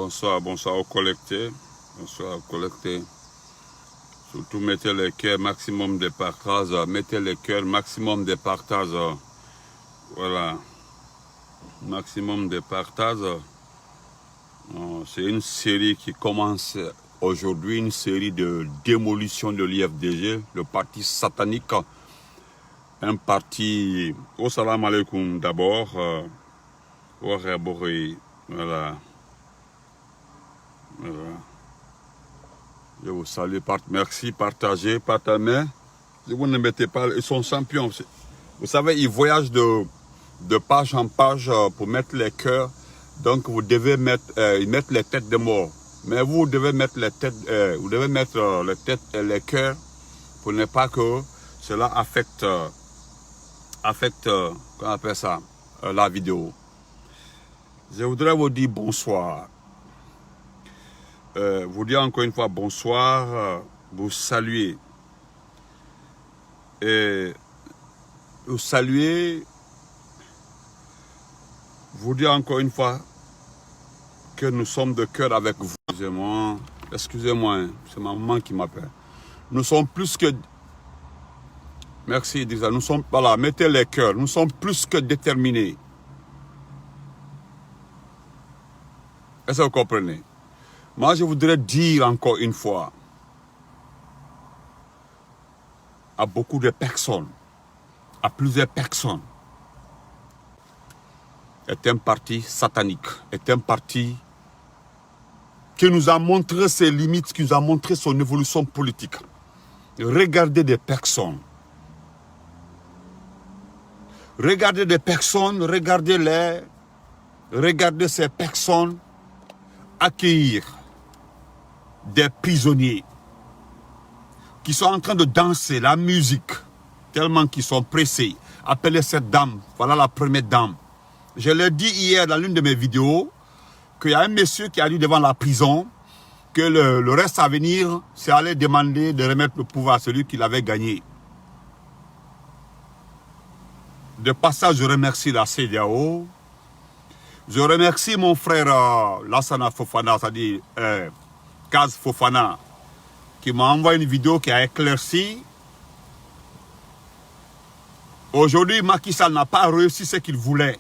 Bonsoir, bonsoir aux collectés. Bonsoir aux collectés. Surtout mettez les cœurs maximum de partage. Mettez les cœurs maximum de partage. Voilà. Maximum de partage. C'est une série qui commence aujourd'hui, une série de démolition de l'IFDG, le parti satanique. Un parti. Au salam alaikum d'abord. Voilà. Voilà. Je vous salue, merci, partagez, partagez. Si vous ne mettez pas, ils sont champions. Vous savez, ils voyagent de page en page pour mettre les cœurs. Donc vous devez mettre les têtes de mort. Mais vous devez mettre les têtes, les cœurs pour ne pas que cela affecte comment on appelle ça, la vidéo. Je voudrais vous dire bonsoir. Vous dire encore une fois bonsoir, vous saluer. Et vous saluer, vous dire encore une fois que nous sommes de cœur avec vous. Excusez-moi, c'est ma maman qui m'appelle. Nous sommes plus que... Merci Idrissa, nous sommes... Voilà, mettez les cœurs, nous sommes plus que déterminés. Est-ce que vous comprenez? Moi, je voudrais dire encore une fois à beaucoup de personnes, à plusieurs personnes, est un parti satanique, est un parti qui nous a montré ses limites, qui nous a montré son évolution politique. Regardez des personnes. Regardez des personnes, regardez-les, regardez ces personnes accueillir des prisonniers qui sont en train de danser la musique, tellement qu'ils sont pressés. Appelez cette dame, voilà la première dame. Je l'ai dit hier dans l'une de mes vidéos, qu'il y a un monsieur qui a dit devant la prison que le reste à venir, c'est aller demander de remettre le pouvoir à celui qui l'avait gagné. De passage, je remercie la CEDEAO. Je remercie mon frère Lassana Fofana, c'est-à-dire Kaz Fofana, qui m'a envoyé une vidéo qui a éclairci. Aujourd'hui, Macky Sall n'a pas réussi ce qu'il voulait.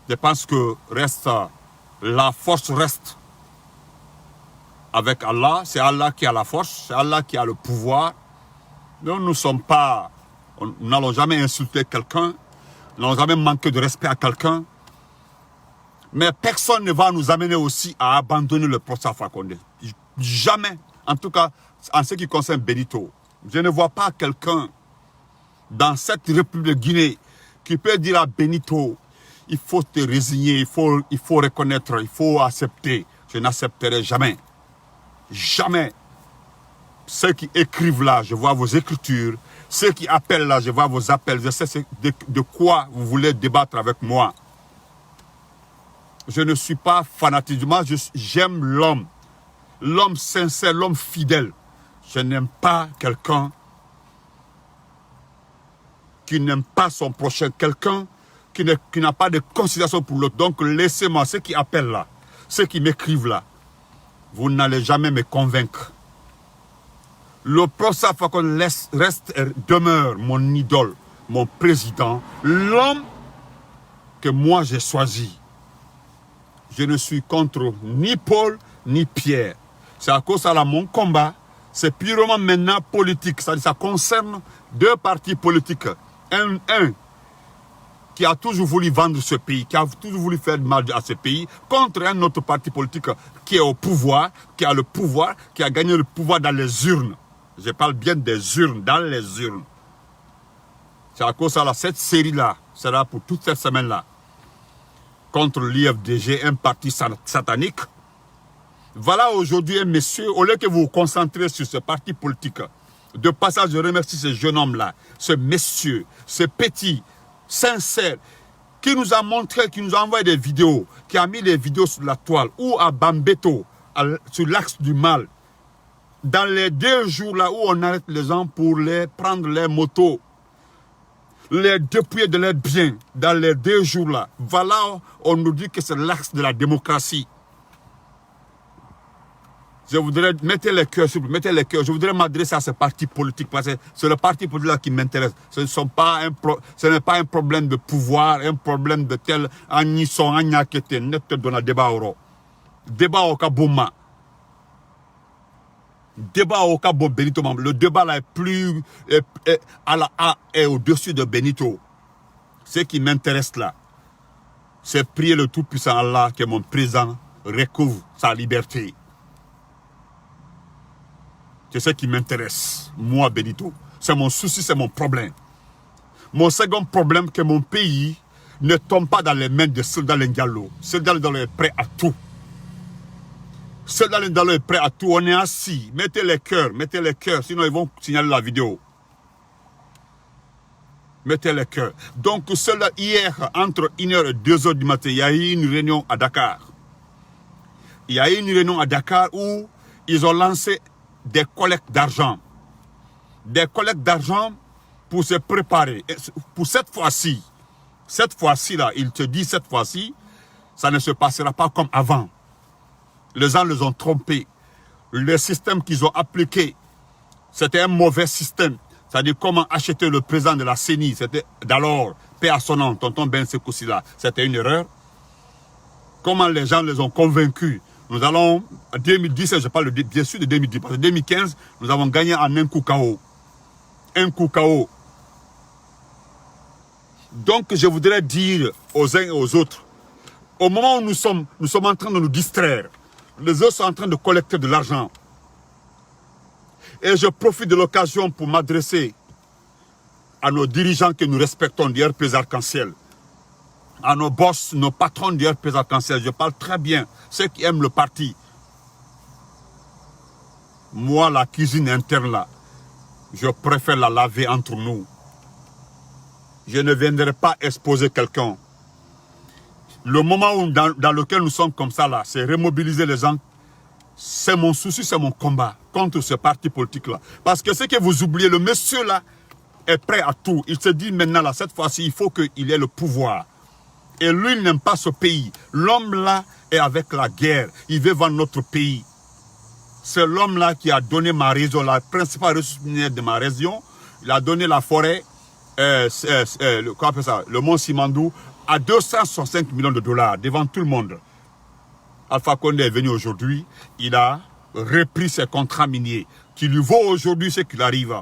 Je pense que la force reste avec Allah. C'est Allah qui a la force, c'est Allah qui a le pouvoir. Nous ne sommes pas, nous n'allons jamais insulter quelqu'un, nous n'allons jamais manquer de respect à quelqu'un. Mais personne ne va nous amener aussi à abandonner le procès Alpha Condé. Jamais. En tout cas, en ce qui concerne Benito. Je ne vois pas quelqu'un dans cette République de Guinée qui peut dire à Benito, il faut te résigner, il faut reconnaître, il faut accepter. Je n'accepterai jamais. Jamais. Ceux qui écrivent là, je vois vos écritures. Ceux qui appellent là, je vois vos appels. Je sais de quoi vous voulez débattre avec moi. Je ne suis pas fanatique. Moi, j'aime l'homme. L'homme sincère, l'homme fidèle. Je n'aime pas quelqu'un qui n'aime pas son prochain. Quelqu'un qui n'a pas de considération pour l'autre. Donc, laissez-moi, ceux qui appellent là, ceux qui m'écrivent là, vous n'allez jamais me convaincre. Le procès Alpha Condé reste et demeure mon idole, mon président, l'homme que moi j'ai choisi. Je ne suis contre ni Paul, ni Pierre. C'est à cause de mon combat. C'est purement maintenant politique. Ça concerne deux partis politiques. Un qui a toujours voulu vendre ce pays, qui a toujours voulu faire mal à ce pays, contre un autre parti politique qui est au pouvoir, qui a le pouvoir, qui a gagné le pouvoir dans les urnes. Je parle bien des urnes, dans les urnes. C'est à cause de cette série-là, sera pour toute cette semaine-là. Contre l'IFDG, un parti satanique. Voilà aujourd'hui un monsieur, au lieu que vous vous concentrez sur ce parti politique, de passage, je remercie ce jeune homme-là, ce monsieur, ce petit, sincère, qui nous a montré, qui nous a envoyé des vidéos, qui a mis des vidéos sur la toile, ou à Bambeto, sur l'axe du mal, dans les 2 jours là où on arrête les gens pour prendre les motos. les dépouiller de leurs biens dans les 2 jours là. Voilà, on nous dit que c'est l'axe de la démocratie. Je voudrais, mettez les cœurs, mettez les cœurs. Je voudrais m'adresser à ce parti politique parce que c'est le parti politique là qui m'intéresse. Ce n'est pas un problème de pouvoir, un problème de tel Agnisson, Agnakete, net de la débat oro. Débat au Kabouma. Débat au Cabo Benito. Le débat là est plus est au-dessus de Benito. Ce qui m'intéresse là, c'est prier le Tout-Puissant Allah que mon président recouvre sa liberté. C'est ce qui m'intéresse, moi, Benito. C'est mon souci, c'est mon problème. Mon second problème, que mon pays ne tombe pas dans les mains de soldats Lengalo. Soldats Lengalo est prêt à tout. Soldats Lengalo est prêt à tout. On est assis. Mettez les cœurs, sinon ils vont signaler la vidéo. Mettez les cœurs. Donc, hier, entre 1h et 2h du matin, il y a eu une réunion à Dakar. Il y a eu une réunion à Dakar où ils ont lancé des collectes d'argent. Des collectes d'argent pour se préparer. Et pour cette fois-ci, là, il te dit cette fois-ci, ça ne se passera pas comme avant. Les gens les ont trompés. Le système qu'ils ont appliqué, c'était un mauvais système. C'est-à-dire comment acheter le président de la CENI. C'était d'alors, paix à son nom, tonton Ben Sekoussi là. C'était une erreur. Comment les gens les ont convaincus. Nous allons, en 2017, je parle bien sûr de 2010, parce que 2015, nous avons gagné en un coup KO. Un coup KO. Donc, je voudrais dire aux uns et aux autres, au moment où nous sommes en train de nous distraire, les autres sont en train de collecter de l'argent. Et je profite de l'occasion pour m'adresser à nos dirigeants que nous respectons du RPZ Arc-en-Ciel. À nos boss, nos patrons du RPZ Arc-en-Ciel. Je parle très bien. Ceux qui aiment le parti. Moi, la cuisine interne là, je préfère la laver entre nous. Je ne viendrai pas exposer quelqu'un. Le moment où, dans lequel nous sommes comme ça là, c'est remobiliser les gens. C'est mon souci, c'est mon combat contre ce parti politique là. Parce que ce que vous oubliez, le monsieur là est prêt à tout. Il se dit maintenant là, cette fois-ci, il faut qu'il ait le pouvoir. Et lui, il n'aime pas ce pays. L'homme là est avec la guerre. Il veut vendre notre pays. C'est l'homme là qui a donné ma région, la principale ressource minière de ma région. Il a donné la forêt, quoi appelle ça, le mont Simandou, à 265 millions de dollars devant tout le monde. Alpha Condé est venu aujourd'hui. Il a repris ses contrats miniers qui lui vaut aujourd'hui ce qu'il arrive.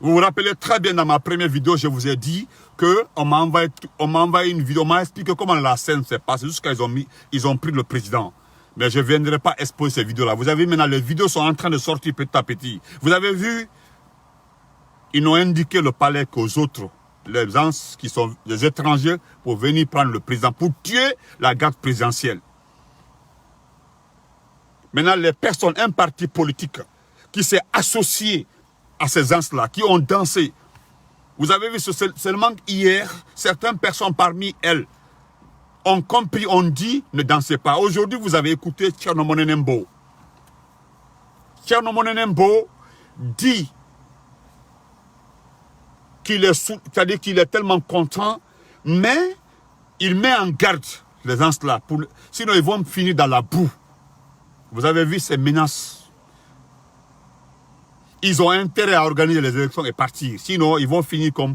Vous vous rappelez très bien dans ma première vidéo, je vous ai dit qu'on m'a envoyé une vidéo, on m'a expliqué comment la scène s'est passée jusqu'à ils ont pris le président. Mais je ne viendrai pas exposer ces vidéos-là. Vous avez vu maintenant, les vidéos sont en train de sortir petit à petit. Vous avez vu, ils n'ont indiqué le palais qu'aux autres, les gens qui sont des étrangers, pour venir prendre le président, pour tuer la garde présidentielle. Maintenant, les personnes, un parti politique qui s'est associé à ces gens-là, qui ont dansé. Vous avez vu seulement hier, certaines personnes parmi elles ont compris, ont dit, ne dansez pas. Aujourd'hui, vous avez écouté Thierno Monenembo. Thierno Monenembo dit c'est-à-dire qu'il est tellement content, mais il met en garde les gens-là. Sinon, ils vont finir dans la boue. Vous avez vu ces menaces. Ils ont intérêt à organiser les élections et partir. Sinon, ils vont finir comme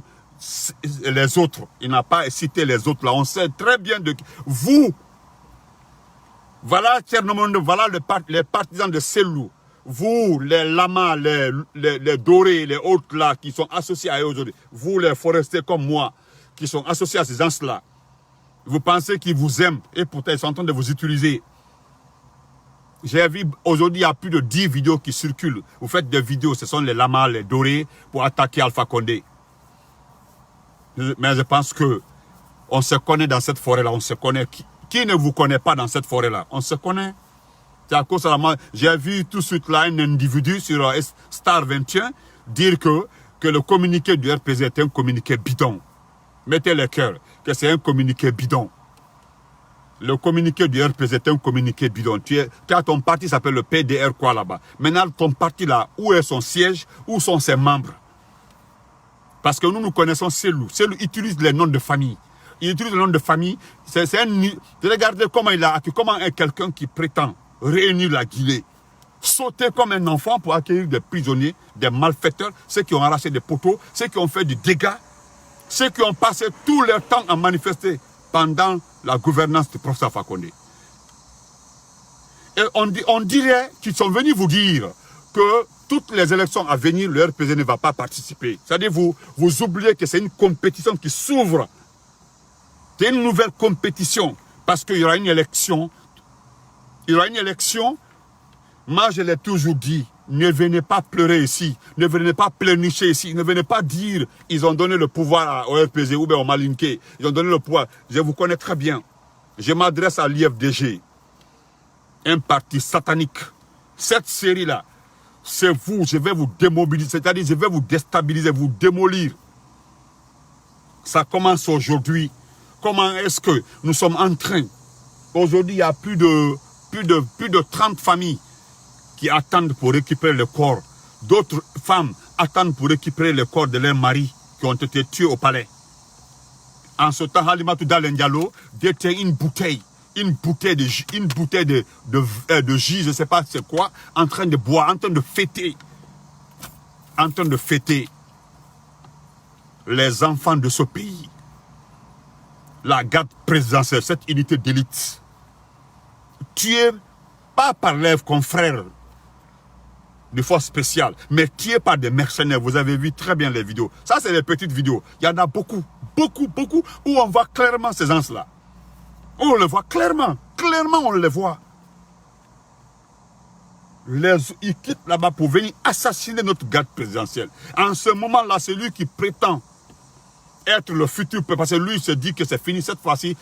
les autres. Il n'a pas cité les autres là. On sait très bien de vous. Voilà Tchernomondo, voilà les partisans de Selou. Vous, les lamas, les dorés, les autres là qui sont associés à eux aujourd'hui. Vous, les forestiers comme moi, qui sont associés à ces gens-là. Vous pensez qu'ils vous aiment et pourtant ils sont en train de vous utiliser. J'ai vu aujourd'hui, il y a plus de 10 vidéos qui circulent. Vous faites des vidéos, ce sont les lamas, les dorés, pour attaquer Alpha Condé. Mais je pense que on se connaît dans cette forêt-là, on se connaît. Qui ne vous connaît pas dans cette forêt-là? On se connaît. C'est à cause de la... J'ai vu tout de suite là un individu sur Star 21 dire que le communiqué du RPZ est un communiqué bidon. Mettez le cœur que c'est un communiqué bidon. Le communiqué du RPZ est un communiqué bidon. Car ton parti s'appelle le PDR quoi là-bas. Maintenant, ton parti là, où est son siège? Où sont ses membres? Parce que nous connaissons Selou. Selou utilise les noms de famille. Il utilise le nom de famille. Regardez comment est quelqu'un qui prétend réunir la Guinée, sauter comme un enfant pour accueillir des prisonniers, des malfaiteurs, ceux qui ont arraché des poteaux, ceux qui ont fait du dégât, ceux qui ont passé tout leur temps à manifester pendant la gouvernance de professeur Alpha Condé. Et on dirait qu'ils sont venus vous dire que toutes les élections à venir, le RPZ ne va pas participer. C'est-à-dire vous oubliez que c'est une compétition qui s'ouvre. C'est une nouvelle compétition parce qu'il y aura une élection. Il y aura une élection. Moi, je l'ai toujours dit, ne venez pas pleurer ici, ne venez pas pleurnicher ici, ne venez pas dire ils ont donné le pouvoir au RPZ ou bien au Malinké. Ils ont donné le pouvoir. Je vous connais très bien. Je m'adresse à l'IFDG, un parti satanique. Cette série-là, c'est vous, je vais vous démobiliser, c'est-à-dire je vais vous déstabiliser, vous démolir. Ça commence aujourd'hui. Comment est-ce que nous sommes en train? Aujourd'hui, il y a plus de 30 familles qui attendent pour récupérer le corps. D'autres femmes attendent pour récupérer le corps de leurs maris qui ont été tués au palais. En ce temps, Halimatou Dalen Diallo détient une bouteille de jus, je ne sais pas c'est quoi, en train de boire, en train de fêter les enfants de ce pays. La garde présidentielle, cette unité d'élite, tuée pas par leurs confrères de force spéciale, mais tuée par des mercenaires. Vous avez vu très bien les vidéos. Ça, c'est les petites vidéos. Il y en a beaucoup, où on voit clairement ces gens-là. On le voit clairement. Clairement, on le voit. Ils quittent là-bas pour venir assassiner notre garde présidentielle. En ce moment-là, c'est lui qui prétend être le futur peuple. Parce que lui, il se dit que c'est fini cette fois-ci.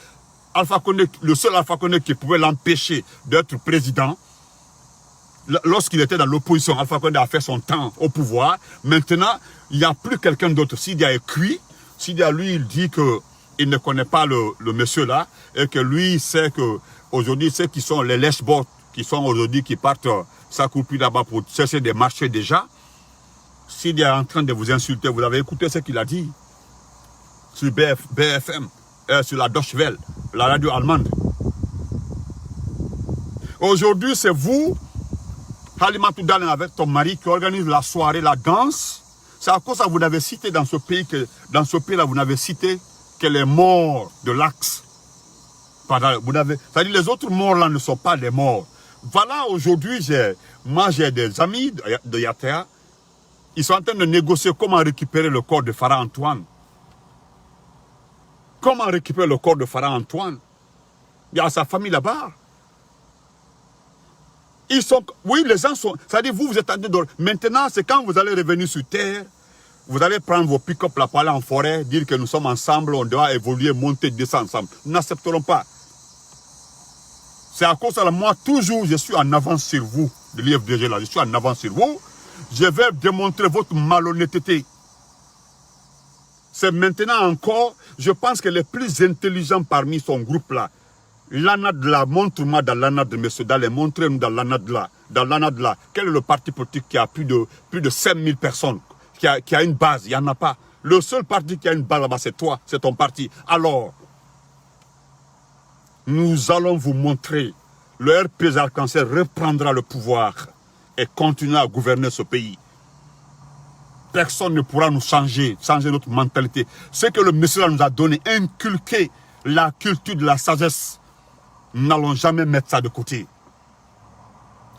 Alpha Condé, le seul Alpha Condé qui pouvait l'empêcher d'être président, lorsqu'il était dans l'opposition, Alpha Condé a fait son temps au pouvoir. Maintenant, il n'y a plus quelqu'un d'autre. Sidia est cuit. Sidia, lui, il dit qu'il ne connaît pas le monsieur là et que lui sait que aujourd'hui, ceux qui sont les lèche-bottes, qui sont aujourd'hui, qui partent s'accroupir là-bas pour chercher des marchés déjà. Sidia est en train de vous insulter. Vous avez écouté ce qu'il a dit sur BFM, sur la Deutsche Welle, la radio allemande. Aujourd'hui, c'est vous, Halimatou Dalen, avec ton mari, qui organise la soirée, la danse. C'est à cause que vous n'avez cité dans ce pays, là vous n'avez cité que les morts de l'Axe. C'est-à-dire les autres morts là ne sont pas des morts. Voilà, aujourd'hui, moi j'ai des amis de Yatea, ils sont en train de négocier comment récupérer le corps de Farah Antoine. Comment récupérer le corps de Farah Antoine? Il y a sa famille là-bas. Oui, les gens sont... C'est-à-dire, vous êtes en train de... Maintenant, c'est quand vous allez revenir sur terre, vous allez prendre vos pick-up là pour aller en forêt, dire que nous sommes ensemble, on doit évoluer, monter, descendre ensemble. Nous n'accepterons pas. C'est à cause de moi, toujours, je suis en avance sur vous, de l'IFDG là, je suis en avance sur vous. Je vais démontrer votre malhonnêteté. C'est maintenant encore, je pense que les plus intelligents parmi son groupe là, l'ANAD là, montre-moi dans l'ANAD, monsieur Dalen, montrez-nous dans l'ANAD là, quel est le parti politique qui a plus de 5000 personnes, qui a une base, il n'y en a pas. Le seul parti qui a une base là-bas, c'est toi, c'est ton parti. Alors, nous allons vous montrer, le RPZ Arc-en-Ciel reprendra le pouvoir et continuera à gouverner ce pays. Personne ne pourra nous changer notre mentalité. Ce que le monsieur nous a donné, inculquer la culture de la sagesse, nous n'allons jamais mettre ça de côté.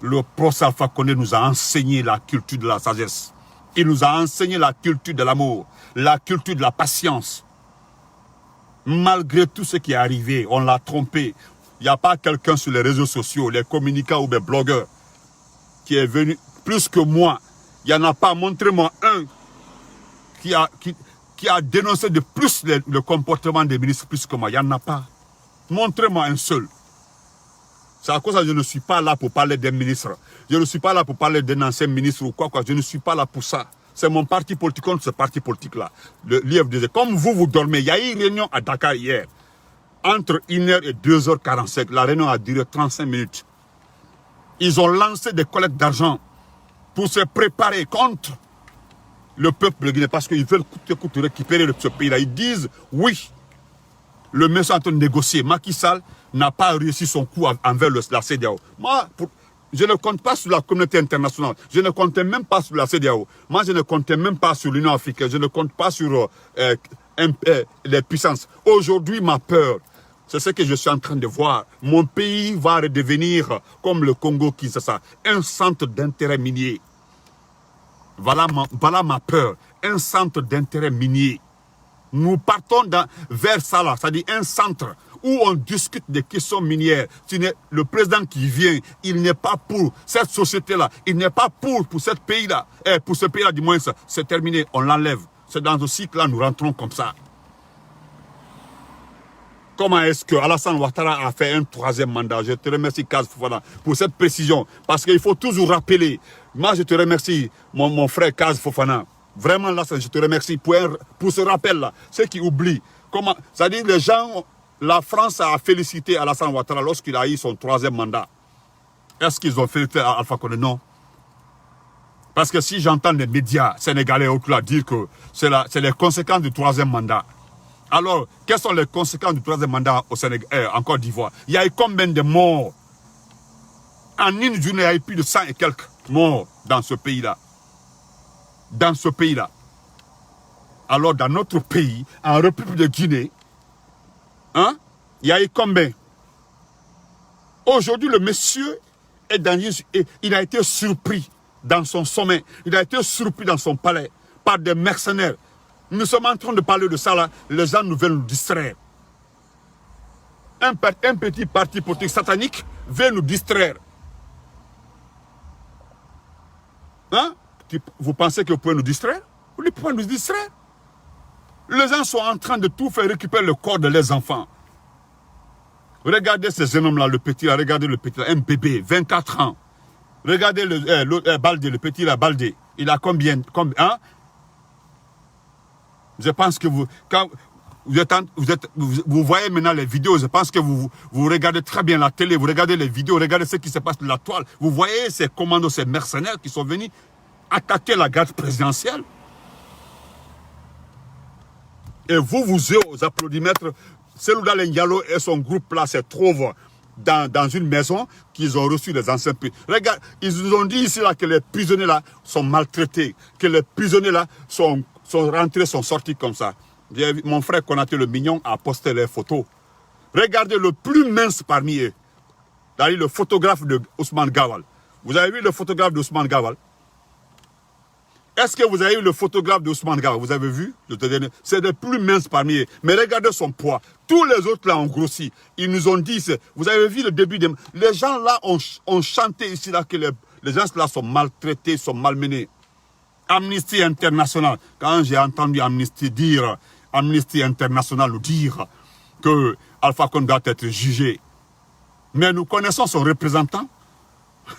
Le professeur Alpha Condé nous a enseigné la culture de la sagesse. Il nous a enseigné la culture de l'amour, la culture de la patience. Malgré tout ce qui est arrivé, on l'a trompé. Il n'y a pas quelqu'un sur les réseaux sociaux, les communicants ou les blogueurs, qui est venu plus que moi. Il n'y en a pas. Montrez-moi un qui a dénoncé de plus le comportement des ministres plus que moi. Il n'y en a pas. Montrez-moi un seul. C'est à cause que je ne suis pas là pour parler des ministres. Je ne suis pas là pour parler d'un ancien ministre ou quoi. Je ne suis pas là pour ça. C'est mon parti politique contre ce parti politique-là. L'IFDG. Comme vous dormez, il y a eu une réunion à Dakar hier. Entre 1h et 2h45. La réunion a duré 35 minutes. Ils ont lancé des collectes d'argent pour se préparer contre le peuple guinéen, parce qu'ils veulent coûte récupérer ce pays-là. Ils disent, oui, le monsieur est en train de négocier. Macky Sall n'a pas réussi son coup envers la CEDEAO. Moi, je ne compte pas sur la communauté internationale. Je ne comptais même pas sur la CEDEAO. Moi, je ne comptais même pas sur l'Union africaine. Je ne compte pas sur les puissances. Aujourd'hui, ma peur, c'est ce que je suis en train de voir. Mon pays va redevenir, comme le Congo-Kinshasa, un centre d'intérêt minier. Voilà ma peur. Un centre d'intérêt minier. Nous partons vers ça là, c'est-à-dire un centre où on discute des questions minières. Le président qui vient, il n'est pas pour cette société-là, il n'est pas pour ce pays-là, pour ce pays-là du moins, c'est terminé, on l'enlève. C'est dans ce cycle-là, nous rentrons comme ça. Comment est-ce que Alassane Ouattara a fait un troisième mandat? Je te remercie, Kaz Fofana, pour cette précision. Parce qu'il faut toujours rappeler. Moi, je te remercie, mon frère Kaz Fofana. Vraiment, là, je te remercie pour ce rappel-là. Ceux qui oublient. C'est-à-dire, les gens, la France a félicité Alassane Ouattara lorsqu'il a eu son troisième mandat. Est-ce qu'ils ont félicité Alpha Condé? Non. Parce que si j'entends les médias sénégalais dire que c'est les conséquences du troisième mandat. Alors, quelles sont les conséquences du troisième mandat au Sénégal, en Côte d'Ivoire? Il y a eu combien de morts? En une journée, il y a eu plus de 100 et quelques morts dans ce pays-là. Dans ce pays-là. Alors, dans notre pays, en République de Guinée, hein, il y a eu combien? Aujourd'hui, le monsieur il a été surpris dans son sommet. Il a été surpris dans son palais par des mercenaires. Nous sommes en train de parler de ça là, les gens nous veulent nous distraire. Un petit parti politique satanique veut nous distraire. Hein? Vous pensez que vous pouvez nous distraire? Vous ne pouvez pas nous distraire. Les gens sont en train de tout faire récupérer le corps de leurs enfants. Regardez ces jeunes hommes là, le petit là, regardez le petit là, un bébé, 24 ans. Regardez Baldé, le petit là, Baldé. Il a combien hein? Je pense que quand vous voyez maintenant les vidéos, je pense que vous regardez très bien la télé, vous regardez les vidéos, regardez ce qui se passe sur la toile. Vous voyez ces commandos, ces mercenaires qui sont venus attaquer la garde présidentielle. Et vous êtes aux applaudimètres. Selouda Ndiallo et son groupe là se trouvent dans une maison qu'ils ont reçu des anciens prisonniers. Regarde, ils nous ont dit ici là que les prisonniers là sont maltraités, que les prisonniers là sont rentrés, sont sortis comme ça. Mon frère Konaté le Mignon a posté les photos. Regardez le plus mince parmi eux. Le photographe de Ousmane Gawal. Vous avez vu le photographe d'Ousmane Gawal? Est-ce que vous avez vu le photographe d'Ousmane Gawal? Vous avez vu? C'est le plus mince parmi eux. Mais regardez son poids. Tous les autres là ont grossi. Ils nous ont dit, vous avez vu le début des... Les gens là ont chanté ici là que les gens là sont maltraités, sont malmenés. Amnesty International. Quand j'ai entendu Amnesty International nous dire que Alpha Condé doit être jugé. Mais nous connaissons son représentant,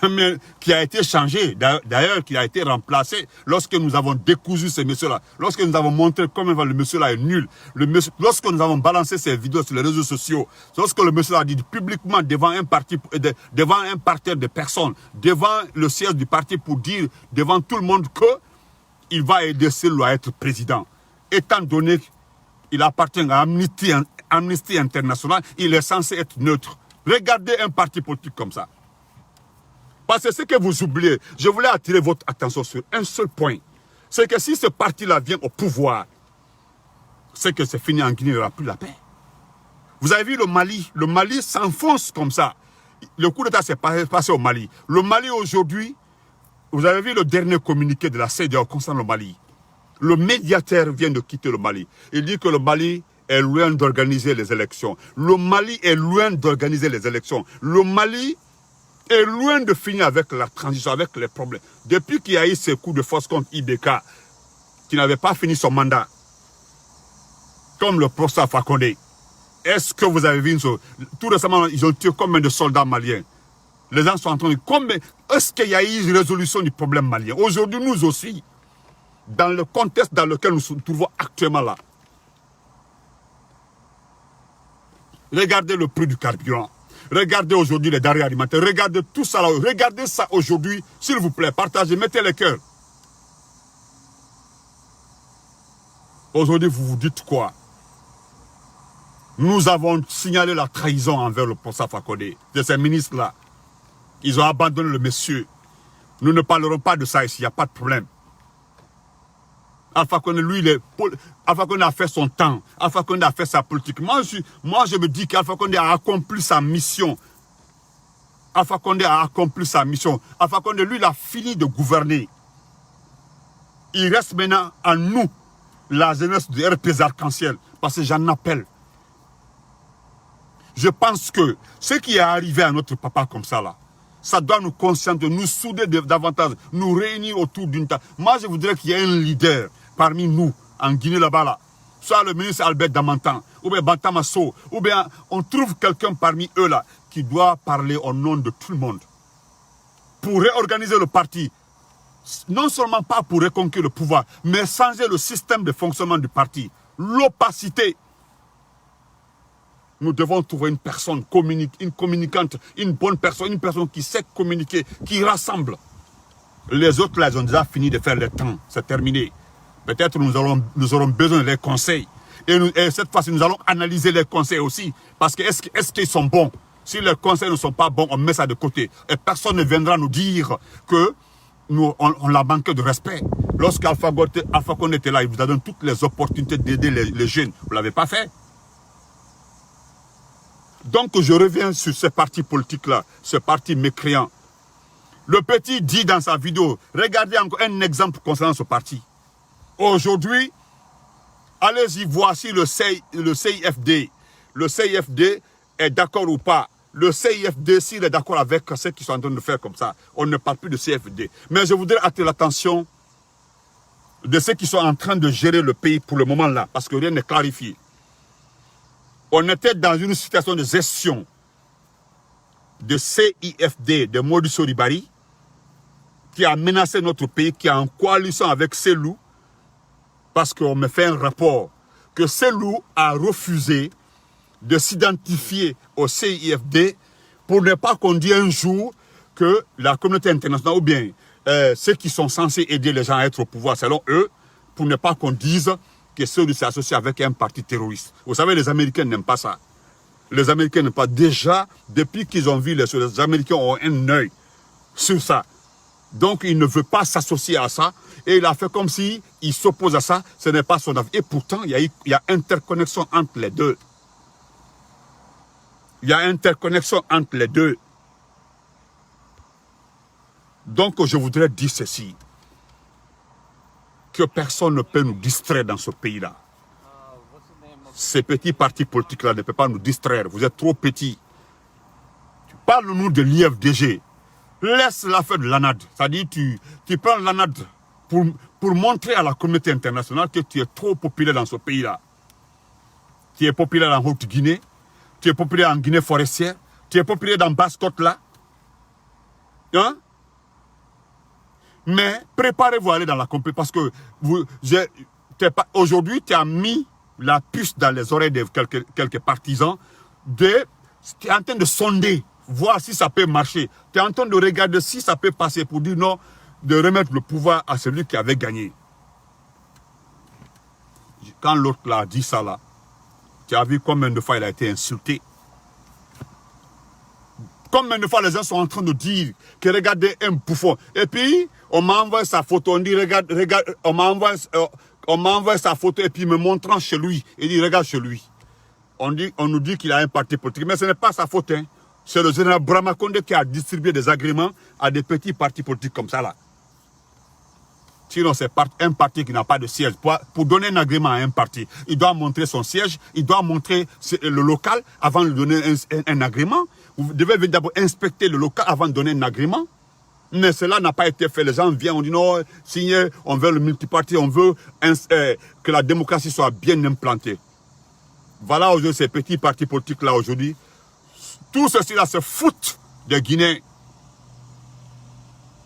mais qui a été changé, d'ailleurs qui a été remplacé lorsque nous avons décousu ce monsieur-là, lorsque nous avons montré comment le monsieur-là est nul, lorsque nous avons balancé ces vidéos sur les réseaux sociaux, lorsque le monsieur a dit publiquement devant un parterre de personnes, devant le siège du parti pour dire devant tout le monde que il va aider celui à être président. Étant donné qu'il appartient à Amnesty International, il est censé être neutre. Regardez un parti politique comme ça. Parce que ce que vous oubliez, je voulais attirer votre attention sur un seul point. C'est que si ce parti-là vient au pouvoir, c'est que c'est fini en Guinée, il n'y aura plus la paix. Vous avez vu le Mali s'enfonce comme ça. Le coup d'État s'est passé au Mali. Le Mali aujourd'hui, vous avez vu le dernier communiqué de la CEDEAO concernant le Mali. Le médiateur vient de quitter le Mali. Il dit que le Mali est loin d'organiser les élections. Le Mali est loin d'organiser les élections. Le Mali est loin de finir avec la transition, avec les problèmes. Depuis qu'il y a eu ces coups de force contre IBK, qui n'avait pas fini son mandat, comme le professeur Alpha Condé, est-ce que vous avez vu tout récemment, ils ont tué combien de soldats maliens? Les gens sont en train de... Est-ce qu'il y a eu une résolution du problème malien? Aujourd'hui, nous aussi, dans le contexte dans lequel nous nous trouvons actuellement là, regardez le prix du carburant. Regardez aujourd'hui les denrées alimentaires. Regardez tout ça là. Regardez ça aujourd'hui. S'il vous plaît, partagez, mettez les cœurs. Aujourd'hui, vous vous dites quoi? Nous avons signalé la trahison envers le professeur Alpha Condé, de ces ministres-là. Ils ont abandonné le monsieur. Nous ne parlerons pas de ça ici, il n'y a pas de problème. Alpha Condé, lui, Alpha Condé a fait son temps. Alpha Condé a fait sa politique. Moi, je me dis qu'Alpha Condé a accompli sa mission. Alpha Condé a accompli sa mission. Alpha Condé, lui, il a fini de gouverner. Il reste maintenant à nous, la jeunesse de RPZ Arc-en-Ciel, parce que j'en appelle. Je pense que ce qui est arrivé à notre papa comme ça, là, ça doit nous conscientiser, nous souder davantage, nous réunir autour d'une table. Moi, je voudrais qu'il y ait un leader parmi nous, en Guinée là-bas, là. Soit le ministre Albert Damantan, ou bien Bantamasso, ou bien on trouve quelqu'un parmi eux là, qui doit parler au nom de tout le monde. Pour réorganiser le parti, non seulement pas pour reconquérir le pouvoir, mais changer le système de fonctionnement du parti. L'opacité. Nous devons trouver une personne une communicante, une bonne personne, une personne qui sait communiquer, qui rassemble. Les autres, là, ils ont déjà fini de faire le temps. C'est terminé. Peut-être nous aurons besoin de leurs conseils. Et cette fois-ci, nous allons analyser les conseils aussi. Parce que est-ce qu'ils sont bons? Si les conseils ne sont pas bons, on met ça de côté. Et personne ne viendra nous dire que on l'a manqué de respect. Lorsqu'Alpha Condé était là, il vous a donné toutes les opportunités d'aider les jeunes. Vous ne l'avez pas fait. Donc je reviens sur ce parti politique-là, ce parti mécréant. Le petit dit dans sa vidéo, regardez encore un exemple concernant ce parti. Aujourd'hui, allez-y, voici le CIFD. Le CIFD est d'accord ou pas. Le CIFD, s'il est d'accord avec ce qu'ils sont en train de faire comme ça, on ne parle plus de CIFD. Mais je voudrais attirer l'attention de ceux qui sont en train de gérer le pays pour le moment là, parce que rien n'est clarifié. On était dans une situation de gestion de CIFD, de Modibo Soribari, qui a menacé notre pays, qui est en coalition avec Selou, parce qu'on me fait un rapport que Selou a refusé de s'identifier au CIFD pour ne pas qu'on dise un jour que la communauté internationale, ou bien ceux qui sont censés aider les gens à être au pouvoir, selon eux, pour ne pas qu'on dise que Selou s'est associé avec un parti terroriste. Vous savez, les Américains n'aiment pas ça. Les Américains n'aiment pas. Déjà, depuis qu'ils ont vu les choses, les Américains ont un œil sur ça. Donc, il ne veut pas s'associer à ça. Et il a fait comme si il s'oppose à ça. Ce n'est pas son avis. Et pourtant, il y a interconnexion entre les deux. Il y a interconnexion entre les deux. Donc, je voudrais dire ceci. Que personne ne peut nous distraire dans ce pays-là. Ces petits partis politiques-là ne peuvent pas nous distraire. Vous êtes trop petits. Parle-nous de l'IFDG. Laisse-la faire de l'ANAD. C'est-à-dire, tu prends l'ANAD pour montrer à la communauté internationale que tu es trop populaire dans ce pays-là. Tu es populaire en Haute-Guinée. Tu es populaire en Guinée forestière. Tu es populaire dans Basse-Côte là. Hein? Mais préparez-vous à aller dans la compétition parce que aujourd'hui, tu as mis la puce dans les oreilles de quelques partisans. Tu es en train de sonder, voir si ça peut marcher. Tu es en train de regarder si ça peut passer pour dire non, de remettre le pouvoir à celui qui avait gagné. Quand l'autre a dit ça là, tu as vu combien de fois il a été insulté. Combien de fois les gens sont en train de dire que regardez un bouffon. Et puis, on m'a envoyé sa photo, on dit regarde, on m'a envoyé sa photo et puis me montrant chez lui. Il dit regarde chez lui. On nous dit qu'il a un parti politique, mais ce n'est pas sa faute. Hein. C'est le général Brahma Condé qui a distribué des agréments à des petits partis politiques comme ça là. Sinon, c'est un parti qui n'a pas de siège. Pour donner un agrément à un parti, il doit montrer son siège, il doit montrer le local avant de donner un agrément. Vous devez d'abord inspecter le local avant de donner un agrément. Mais cela n'a pas été fait. Les gens viennent, on dit non, signer, on veut le multiparti, on veut que la démocratie soit bien implantée. Voilà aujourd'hui ces petits partis politiques-là aujourd'hui. Tout ceci-là se foutent des Guinéens.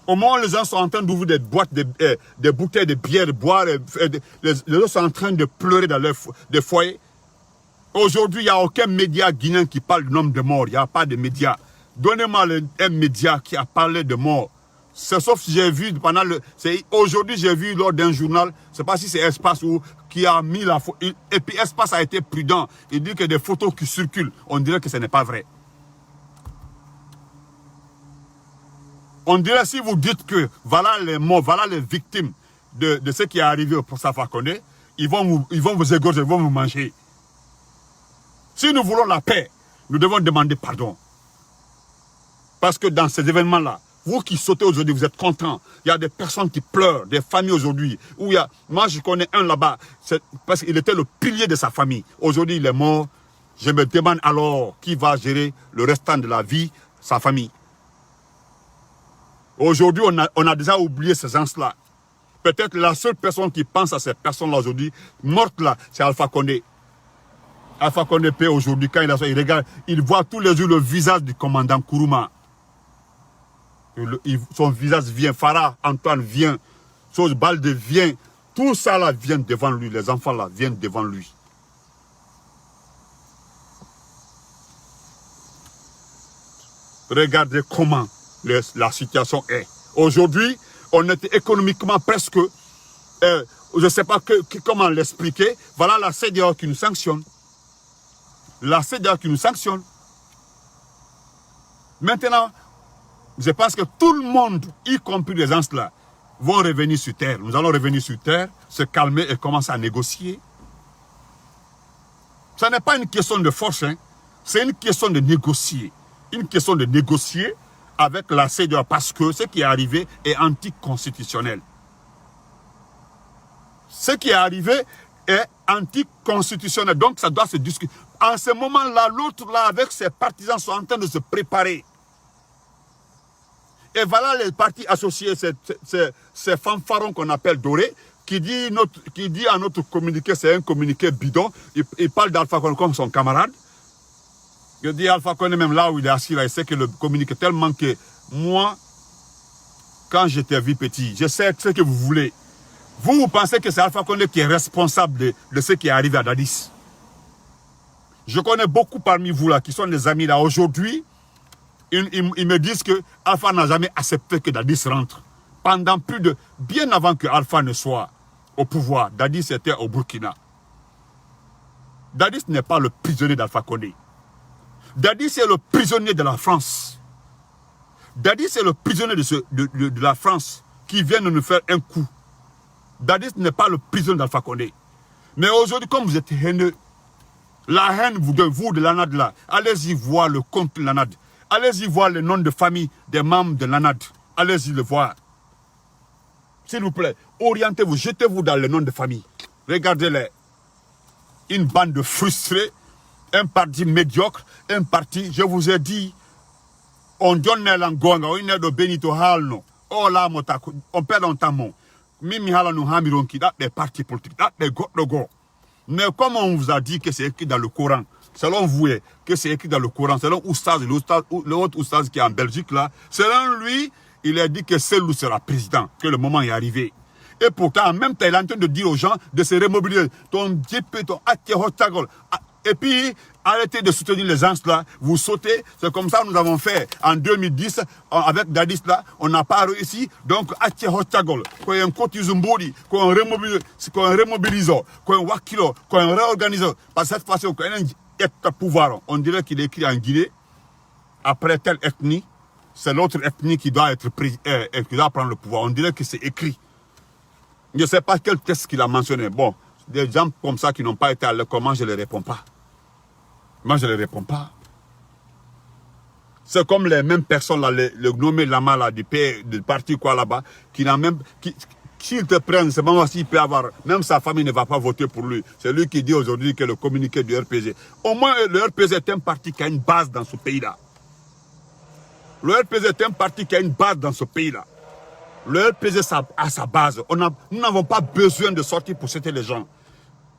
Au moment où les gens sont en train d'ouvrir des boîtes, des bouteilles de bière, de boire, les gens sont en train de pleurer dans leurs foyers. Aujourd'hui, il n'y a aucun média guinéen qui parle du nombre de morts. Il n'y a pas de média. Donnez-moi un média qui a parlé de morts. C'est sauf que j'ai vu pendant aujourd'hui, j'ai vu lors d'un journal, je ne sais pas si c'est Espace ou qui a mis la photo. Et puis Espace a été prudent. Il dit que des photos qui circulent, on dirait que ce n'est pas vrai. On dirait si vous dites que voilà les morts, voilà les victimes de ce qui est arrivé pour Alpha Condé, ils vont vous égorger, ils vont vous manger. Si nous voulons la paix, nous devons demander pardon. Parce que dans ces événements-là, vous qui sautez aujourd'hui, vous êtes contents. Il y a des personnes qui pleurent, des familles aujourd'hui. Moi, je connais un là-bas, parce qu'il était le pilier de sa famille. Aujourd'hui, il est mort. Je me demande alors qui va gérer le restant de la vie, sa famille. Aujourd'hui, on a déjà oublié ces gens-là. Peut-être la seule personne qui pense à ces personnes-là aujourd'hui, mortes là, c'est Alpha Condé. Alpha Condé paie aujourd'hui, quand il regarde, il voit tous les jours le visage du commandant Kourouma. Son visage vient, Farah, Antoine vient, Chose Balde vient, tout ça là vient devant lui, les enfants là viennent devant lui. Regardez comment la situation est. Aujourd'hui, on est économiquement presque, je ne sais pas comment l'expliquer, voilà la CEDEAO qui nous sanctionne. La CEDEAO qui nous sanctionne. Maintenant, je pense que tout le monde, y compris les gens là, vont revenir sur terre. Nous allons revenir sur terre, se calmer et commencer à négocier. Ce n'est pas une question de force, hein. C'est une question de négocier. Une question de négocier avec la CEDEAO parce que ce qui est arrivé est anticonstitutionnel. Ce qui est arrivé est anticonstitutionnel. Donc ça doit se discuter. En ce moment-là, l'autre là, avec ses partisans, sont en train de se préparer. Et voilà les partis associés, ces fanfarons qu'on appelle dorés, qui dit à notre communiqué, c'est un communiqué bidon, il parle d'Alpha Condé comme son camarade. Je dis Alpha Condé, même là où il est assis, là, il sait que le communiqué tellement que moi, quand j'étais vu petit, je sais ce que vous voulez. Vous pensez que c'est Alpha Condé qui est responsable de ce qui est arrivé à Dadis. Je connais beaucoup parmi vous là, qui sont des amis là, aujourd'hui, ils me disent que Alpha n'a jamais accepté que Dadis rentre. Pendant bien avant que Alpha ne soit au pouvoir, Dadis était au Burkina. Dadis n'est pas le prisonnier d'Alpha Condé. Dadis est le prisonnier de la France. Dadis est le prisonnier de la France qui vient de nous faire un coup. Dadis n'est pas le prisonnier d'Alpha Condé. Mais aujourd'hui, comme vous êtes haineux, la haine vous de l'ANAD là, allez-y voir le compte de l'ANAD. Allez-y voir les noms de famille des membres de l'ANAD. Allez-y le voir. S'il vous plaît, orientez-vous, jetez-vous dans les noms de famille. Regardez-les. Une bande de frustrés, un parti médiocre, un parti, je vous ai dit, on donne l'angonga, on est de Benito Halno, oh là, on perd un temps. Mimi Halano Hamironki, là, des partis politiques, là, des go. Mais comme on vous a dit que c'est écrit dans le Coran, selon vous, que c'est écrit dans le Coran, selon Oustaz, le autre Oustaz qui est en Belgique là, selon lui, il a dit que seul lui sera président, que le moment est arrivé. Et pourtant, en même temps, il est en train de dire aux gens de se remobiliser. Ton JP, ton Atihotagol. Et puis, arrêtez de soutenir les gens là. Vous sautez. C'est comme ça que nous avons fait en 2010 avec Dadis là. On n'a pas réussi. Donc, Atihotagol. Quand on cotizumbori, quand on remobilise, quand on wakilo, quand on réorganise. Parce que cette fois-ci, quand on a un pouvoir, on dirait qu'il est écrit en Guinée. Après telle ethnie, c'est l'autre ethnie qui doit qui doit prendre le pouvoir. On dirait que c'est écrit. Je ne sais pas quel texte qu'il a mentionné. Bon, des gens comme ça qui n'ont pas été à l'école, moi je ne les réponds pas. Moi je ne les réponds pas. C'est comme les mêmes personnes là, le nommé Lama là, du parti quoi là-bas, qui n'a même... S'ils te prennent, c'est même s'il peut avoir... Même sa famille ne va pas voter pour lui. C'est lui qui dit aujourd'hui que le communiqué du RPG. Au moins le RPG est un parti qui a une base dans ce pays-là. Le RPG est un parti qui a une base dans ce pays-là. Le RPG a sa base. Nous n'avons pas besoin de sortir pour citer les gens.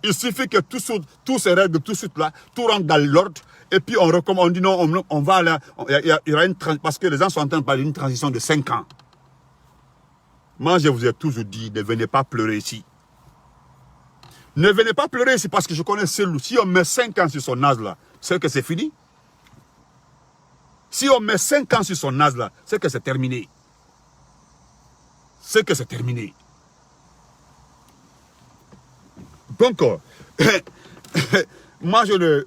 Il suffit que tous ces règles, tout de suite là, tout rentre dans l'ordre. Et puis on recommande, on dit non, on va aller. Il y aura une parce que les gens sont en train de parler d'une transition de 5 ans. Moi, je vous ai toujours dit, ne venez pas pleurer ici. Ne venez pas pleurer ici parce que je connais celui. Si on met 5 ans sur son âge là, c'est que c'est fini. Si on met 5 ans sur son âge là, c'est que c'est terminé. C'est que c'est terminé. Donc, moi, vous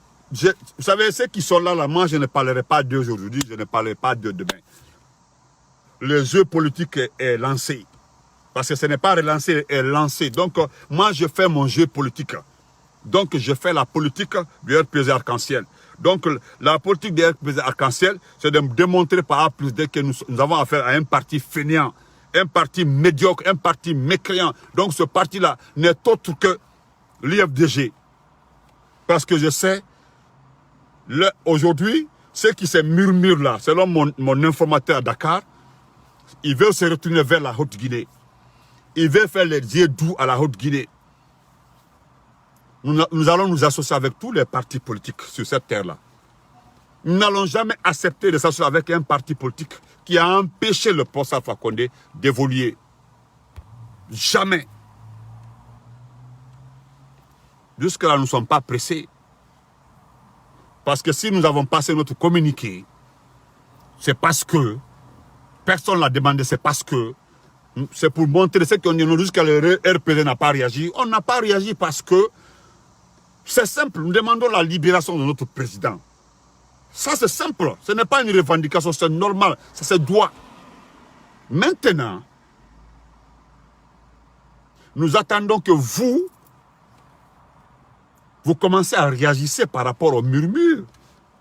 savez, ceux qui sont là, moi, je ne parlerai pas d'eux aujourd'hui, je ne parlerai pas d'eux demain. Le jeu politique est lancé. Parce que ce n'est pas relancé, est lancé. Donc, moi, je fais mon jeu politique. Donc, je fais la politique du RPG Arc-en-Ciel. Donc, la politique du RPG Arc-en-Ciel, c'est de démontrer par A plus D que nous avons affaire à un parti fainéant, un parti médiocre, un parti mécréant. Donc, ce parti-là n'est autre que l'IFDG. Parce que je sais, aujourd'hui, ceux qui se murmurent là, selon mon informateur à Dakar, ils veulent se retourner vers la Haute-Guinée. Ils veulent faire les yeux doux à la Haute-Guinée. Nous allons nous associer avec tous les partis politiques sur cette terre-là. Nous n'allons jamais accepter de s'associer avec un parti politique qui a empêché le professeur Alpha Condé d'évoluer. Jamais. Jusque-là, nous ne sommes pas pressés. Parce que si nous avons passé notre communiqué, c'est parce que personne ne l'a demandé, c'est parce que c'est pour montrer ce qu'on dit jusqu'à le RPD n'a pas réagi. On n'a pas réagi parce que c'est simple, nous demandons la libération de notre président. Ça c'est simple, ce n'est pas une revendication, c'est normal, ça se doit. Maintenant, nous attendons que vous commencez à réagir par rapport aux murmures.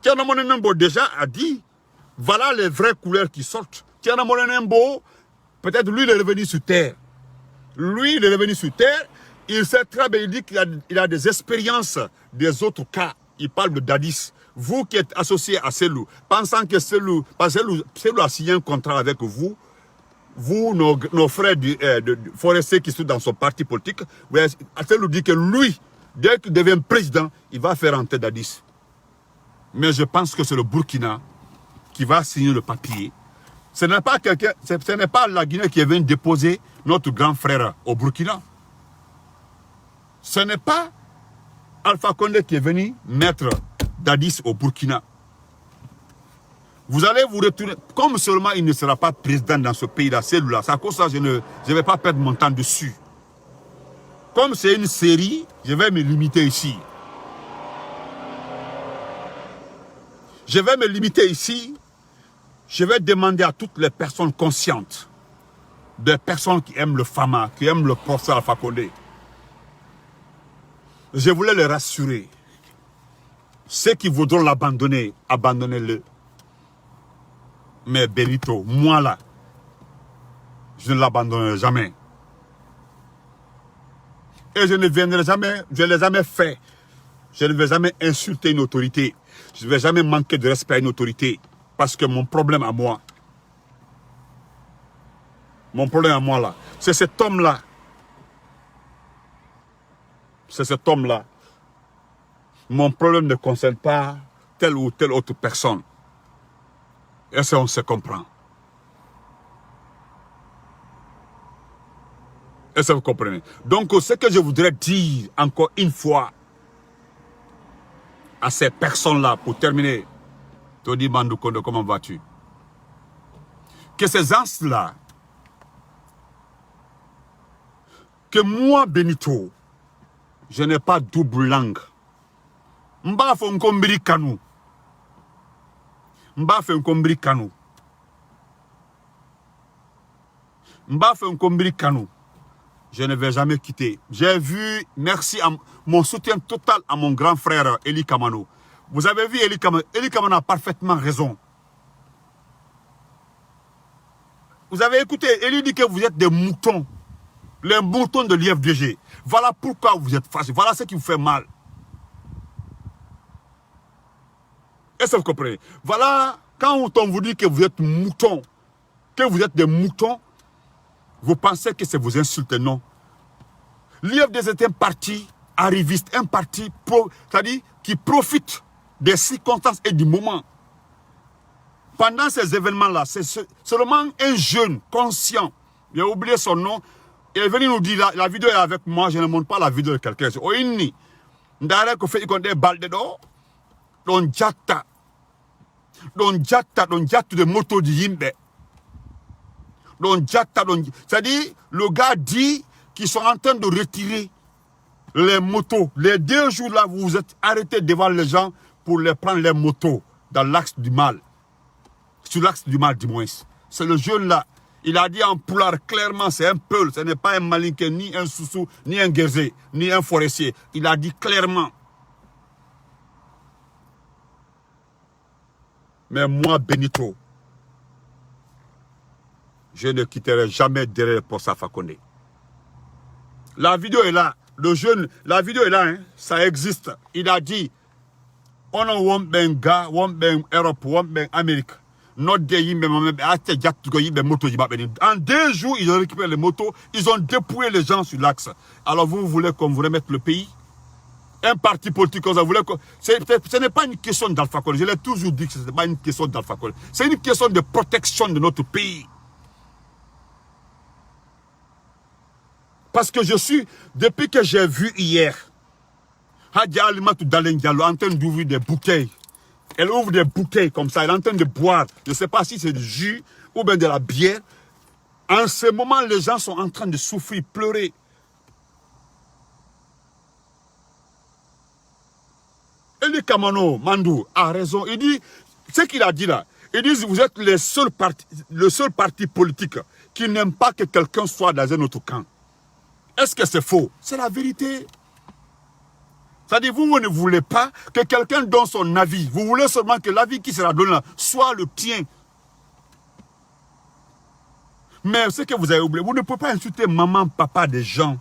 Tiana Monenembo déjà a dit, voilà les vraies couleurs qui sortent. Tiana Monenembo, peut-être lui il est revenu sur terre. Lui il est revenu sur terre, il sait très bien, il dit qu'il a des expériences des autres cas. Il parle de Dadis. Vous qui êtes associé à Selou, pensant que Selou a signé un contrat avec vous, nos frères forestiers qui sont dans son parti politique, Selou dit que lui, dès qu'il devient président, il va faire entrer Dadis. Mais je pense que c'est le Burkina qui va signer le papier. Ce n'est pas quelqu'un, ce n'est pas la Guinée qui est venue déposer notre grand frère au Burkina. Ce n'est pas Alpha Condé qui est venu mettre Dadis au Burkina. Vous allez vous retourner, comme seulement il ne sera pas président dans ce pays-là, celui-là, c'est à cause de ça que je ne vais pas perdre mon temps dessus. Comme c'est une série, je vais me limiter ici. Je vais me limiter ici. Je vais demander à toutes les personnes conscientes, des personnes qui aiment le Fama, qui aiment le professeur Alpha Condé. Je voulais les rassurer. Ceux qui voudront l'abandonner, abandonnez-le. Mais Benito, moi là, je ne l'abandonnerai jamais. Et je ne viendrai jamais, je ne l'ai jamais fait. Je ne vais jamais insulter une autorité. Je ne vais jamais manquer de respect à une autorité. Parce que mon problème à moi, là, c'est cet homme-là. C'est cet homme-là. Mon problème ne concerne pas telle ou telle autre personne. Est-ce qu'on se comprend? Est-ce que vous comprenez? Donc, ce que je voudrais dire encore une fois à ces personnes-là, pour terminer, Tony Mandoukondo, comment vas-tu? Que ces gens-là, que moi, Benito, je n'ai pas double langue. Mba fe nkombiri kanu. Mba fe nkombiri kanu. Mba fe nkombiri kanu. Je ne vais jamais quitter. J'ai vu, merci à mon soutien total à mon grand frère Eli Kamano. Vous avez vu Eli Kamano? Eli Kamano a parfaitement raison. Vous avez écouté, Eli dit que vous êtes des moutons. Les moutons de l'IFDG. Voilà pourquoi vous êtes fâchés. Voilà ce qui vous fait mal. Est-ce que vous comprenez? Voilà, quand on vous dit que vous êtes moutons, que vous êtes des moutons, vous pensez que c'est vous insulter, non. L'IFDG est un parti arriviste, un parti c'est-à-dire qui profite des circonstances et du moment. Pendant ces événements-là, c'est seulement un jeune conscient, il a oublié son nom, il est venu nous dire, la vidéo est avec moi, je ne montre pas la vidéo de quelqu'un. C'est Oini. Ndare ko fait qu'on des balles dedans, don jatta de moto de yimbe. C'est-à-dire, le gars dit qu'ils sont en train de retirer Les motos, les 2 jours là, vous vous êtes arrêtés devant les gens pour les prendre les motos dans l'axe du mal. Sur l'axe du mal, du moins. C'est le jeune là. Il a dit en pulaar clairement, c'est un peul. Ce n'est pas un malinqué, ni un soussou, ni un guerzé, ni un forestier. Il a dit clairement. Mais moi, Benito, je ne quitterai jamais derrière pour Fakonde. La vidéo est là. Le jeune, la vidéo est là. Hein? Ça existe. Il a dit, on a Wombenga, Womben Europe, Womben Amérique. En 2 jours, ils ont récupéré les motos. Ils ont dépouillé les gens sur l'axe. Alors vous voulez qu'on vous remette le pays? Un parti politique comme ça, vous voulez que... Ce n'est pas une question d'Alpha Condé. Je l'ai toujours dit que ce n'est pas une question d'Alpha Condé. C'est une question de protection de notre pays. Parce que je suis, depuis que j'ai vu hier, Hadja Alimatou Dalen Diallo en train d'ouvrir des bouteilles. Elle ouvre des bouteilles comme ça, elle est en train de boire. Je ne sais pas si c'est du jus ou bien de la bière. En ce moment, les gens sont en train de souffrir, pleurer. Eli Kamano Mandou a raison. Il dit, ce qu'il a dit là, il dit, vous êtes le seul parti politique qui n'aime pas que quelqu'un soit dans un autre camp. Est-ce que c'est faux? C'est la vérité. C'est-à-dire, vous ne voulez pas que quelqu'un donne son avis. Vous voulez seulement que l'avis qui sera donné là soit le tien. Mais ce que vous avez oublié, vous ne pouvez pas insulter maman, papa des gens.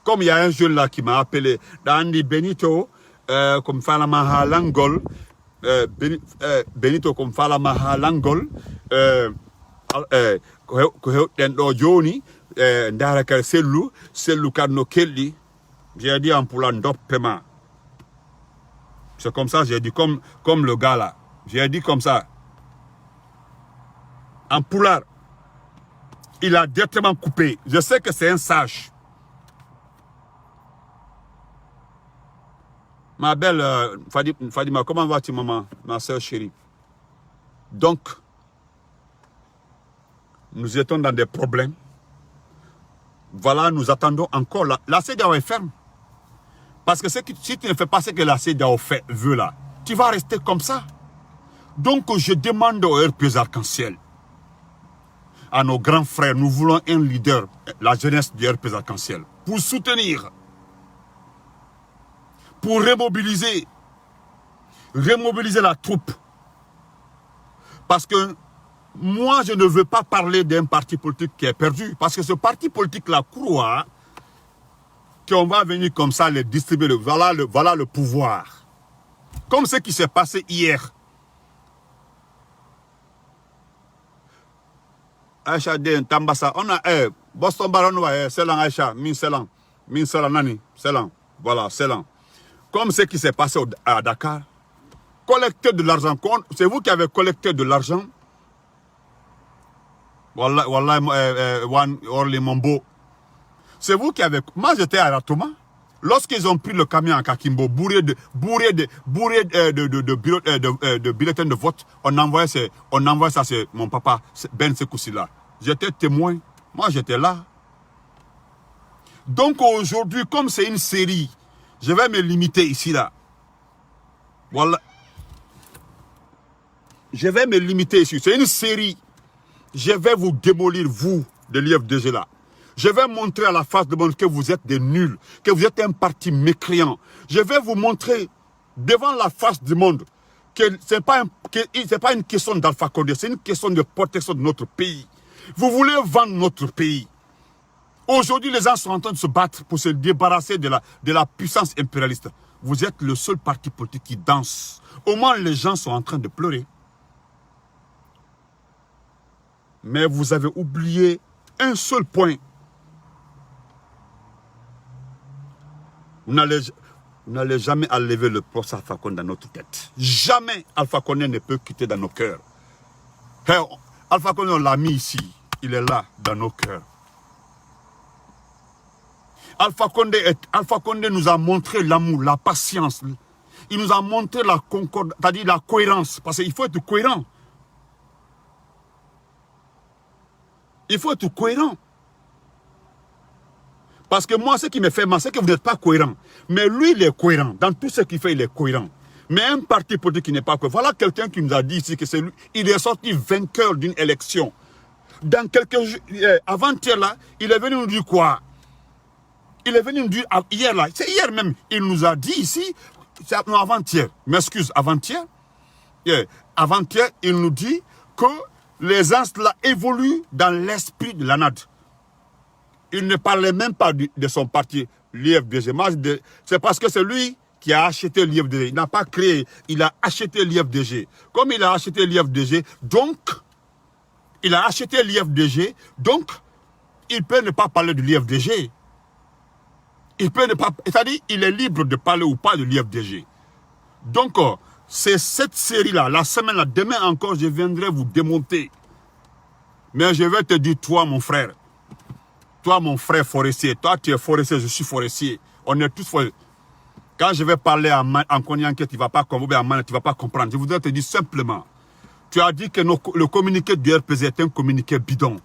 Comme il y a un jeune là qui m'a appelé, Dandi Benito, comme Fala Mahalangol, Benito comme Fala Mahalangol, Joni, Ndaraka Selou, Selou Kano Kelly. J'ai dit en poulandop paiement. C'est comme ça, j'ai dit, comme le gars là. J'ai dit comme ça. En poulard, il a directement coupé. Je sais que c'est un sage. Ma belle Fadima, comment vas-tu, maman, ma soeur chérie? Donc, nous étions dans des problèmes. Voilà, nous attendons encore. La CEDEAO est ferme. Parce que si tu ne fais pas ce que la CEDEAO veut là, tu vas rester comme ça. Donc, je demande aux RPS Arc-en-Ciel, à nos grands frères, nous voulons un leader, la jeunesse du RPS Arc-en-Ciel, pour soutenir, pour remobiliser la troupe. Parce que moi, je ne veux pas parler d'un parti politique qui est perdu. Parce que ce parti politique-là croit qu'on va venir comme ça les distribuer. Voilà le pouvoir. Comme ce qui s'est passé hier. Aïcha Den Tambassa, on a Boston Baron, Selan Aïcha, Min Selan Nani, Selan, voilà, Selan. Comme ce qui s'est passé à Dakar. Collecteur de l'argent. C'est vous qui avez collecté de l'argent. Wallah, Orly Mombo. C'est vous qui avez... Moi, j'étais à Ratoma. Lorsqu'ils ont pris le camion à Kakimbo, bourré de bulletins de vote, on envoie ça, c'est mon papa, Ben Sekoussi là. J'étais témoin. Moi, j'étais là. Donc, aujourd'hui, comme c'est une série, je vais me limiter ici, là. Voilà. Je vais me limiter ici. C'est une série. Je vais vous démolir, vous, de l'IFDG là. Je vais montrer à la face du monde que vous êtes des nuls, que vous êtes un parti mécréant. Je vais vous montrer devant la face du monde que ce n'est pas une question d'Alpha Condé, c'est une question de protection de notre pays. Vous voulez vendre notre pays. Aujourd'hui, les gens sont en train de se battre pour se débarrasser de la puissance impérialiste. Vous êtes le seul parti politique qui danse. Au moins, les gens sont en train de pleurer. Mais vous avez oublié un seul point. Vous n'allez jamais enlever le poste Alpha Condé dans notre tête. Jamais Alpha Condé ne peut quitter dans nos cœurs. Hey, Alpha Condé, on l'a mis ici. Il est là, dans nos cœurs. Alpha Condé nous a montré l'amour, la patience. Il nous a montré la concorde, c'est-à-dire la cohérence. Parce qu'il faut être cohérent. Il faut être cohérent. Parce que moi, ce qui me fait mal, c'est que vous n'êtes pas cohérent. Mais lui, il est cohérent. Dans tout ce qu'il fait, il est cohérent. Mais un parti politique qui n'est pas cohérent. Voilà quelqu'un qui nous a dit ici que c'est lui. Il est sorti vainqueur d'une élection. Dans quelques jours, avant-hier là, il est venu nous dire quoi? Il est venu nous dire, hier là, c'est hier même, il nous a dit ici, non, avant-hier, m'excuse, avant-hier, avant-hier, il nous dit que les gens là évoluent dans l'esprit de l'ANAD. Il ne parlait même pas de son parti, l'IFDG. C'est parce que c'est lui qui a acheté l'IFDG. Il n'a pas créé, il a acheté l'IFDG. Comme il a acheté l'IFDG, donc, il a acheté l'IFDG, donc, il peut ne pas parler de l'IFDG. Il peut ne pas, c'est-à-dire, il est libre de parler ou pas de l'IFDG. Donc, c'est cette série-là, la semaine-là, demain encore, je viendrai vous démonter. Mais je vais te dire, toi, mon frère, forestier, toi, tu es forestier, je suis forestier. On est tous forestiers. Quand je vais parler en Konyanké, tu ne vas pas comprendre, tu vas pas comprendre. Je voudrais te dire simplement, tu as dit que le communiqué du RPZ est un communiqué bidon.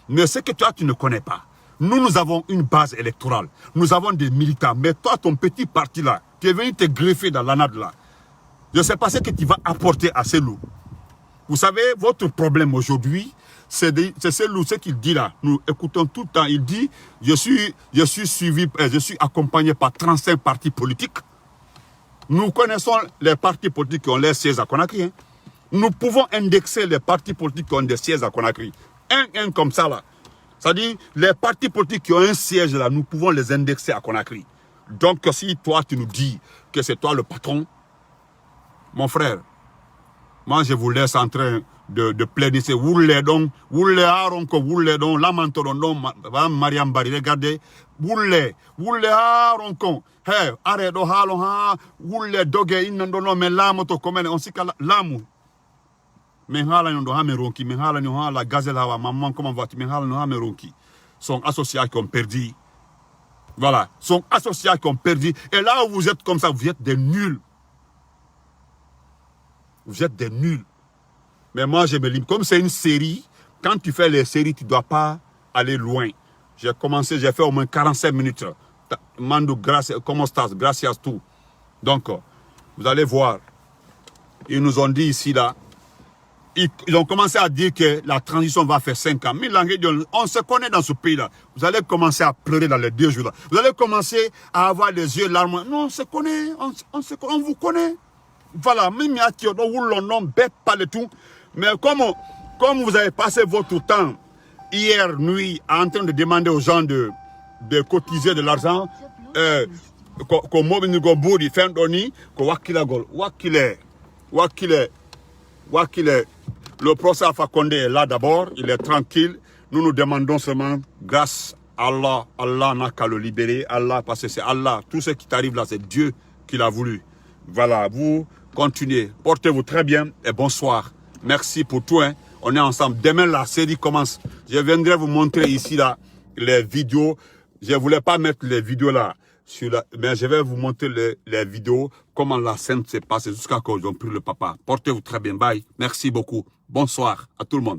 Mais ce que toi, tu ne connais pas. Nous avons une base électorale. Nous avons des militants. Mais toi, ton petit parti là, tu es venu te greffer dans l'ANAD là. Je ne sais pas ce que tu vas apporter à ces loups. Vous savez, votre problème aujourd'hui, c'est ces loups, ce qu'il dit là. Nous écoutons tout le temps. Il dit, je suis accompagné par 35 partis politiques. Nous connaissons les partis politiques qui ont les sièges à Conakry. Hein. Nous pouvons indexer les partis politiques qui ont des sièges à Conakry. Un comme ça là. C'est-à-dire, les partis politiques qui ont un siège là, nous pouvons les indexer à Conakry. Donc, si toi, tu nous dis que c'est toi le patron, mon frère, moi, je vous laisse en train de plaider. C'est Woulé donc, Woulé Aronko, Woulé donc, Lamantoron donc, Mariam Bari, regardez, Woulé Aronko, hey, arrête, halon, ha, Woulé Doge, Inondono, mais l'amoto, comme on s'y cala, l'amour. Mais hala yondo ha meronki, mais hala no ha la gazelle hawa, maman, comment vas-tu, mais hala no ha meronki. Sont associés qui ont perdu. Voilà, sont associés qui ont perdu. Et là où vous êtes comme ça, vous êtes des nuls. Vous êtes des nuls. Mais moi, je me limite. Comme c'est une série, quand tu fais les séries, tu ne dois pas aller loin. J'ai commencé, j'ai fait au moins 45 minutes. Mando, gracias, comment estás? Gracias, tout. Donc, vous allez voir. Ils nous ont dit ici, là, ils ont commencé à dire que la transition va faire 5 ans. On se connaît dans ce pays-là. Vous allez commencer à pleurer dans les 2 jours-là. Vous allez commencer à avoir les yeux larmes. Non, on se connaît. On vous connaît. Voilà, même si on bête pas le tout. Mais comme vous avez passé votre temps hier nuit en train de demander aux gens de cotiser de l'argent, le procès Alpha Condé est là d'abord, il est tranquille. Nous nous demandons seulement, grâce à Allah, Allah n'a qu'à le libérer, Allah, parce que c'est Allah. Tout ce qui t'arrive là, c'est Dieu qui l'a voulu. Voilà, vous continuez, portez-vous très bien et bonsoir. Merci pour tout, hein. On est ensemble. Demain, la série commence. Je viendrai vous montrer ici là les vidéos. Je ne voulais pas mettre les vidéos là, mais je vais vous montrer les vidéos, comment la scène s'est passée jusqu'à quand ils ont pris le papa. Portez-vous très bien. Bye. Merci beaucoup. Bonsoir à tout le monde.